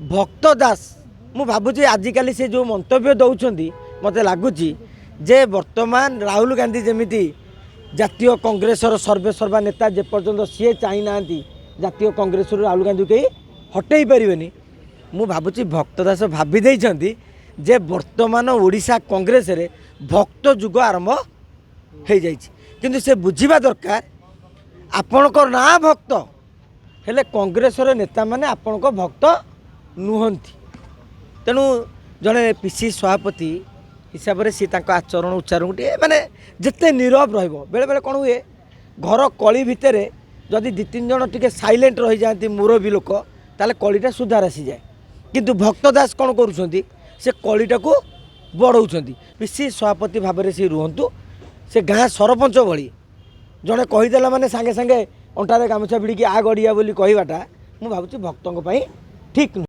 भक्त दास मु भावुँ आजिकल से जो मंतव्य दौरान मत लगुच जे वर्तमान राहुल गांधी जमीती जातीय कांग्रेसर सर्वेसर्वा नेता जेपर्यंत सी चाही ना जातीय कांग्रेस राहुल गांधी कहीं हटई पारे मु भावुँ भक्त दास भावी जे वर्तमान ओडिशा कांग्रेस रे भक्त जुग आरंभ हो जाइए से बुझा दरकार आपणकर ना भक्त हेले कांग्रेसर नेता माने आपणक भक्त नुहंती तेणु जड़े पीसी सभापति हिसाब से सी आचरण उच्चारण टे माने जिते नीरव बेले बेले कौन हुए घर कली भितर जदि दि तीन जन टे साइलेंट रही जाती मुरबी लोक ताले कलीटा सुधार आसी जाए किंतु भक्त दास कौन करुँच से कलीटा को बढ़ाऊँ पीसी सभापति भाव में सी रुहतु से गाँ सरपंच भली जड़े कहीदेला माने सांगे सांगे अंटारे गामुछा भिड़िकी आ गड़िया बोली कहवाटा मु भावुँ भक्तों ठीक नुह।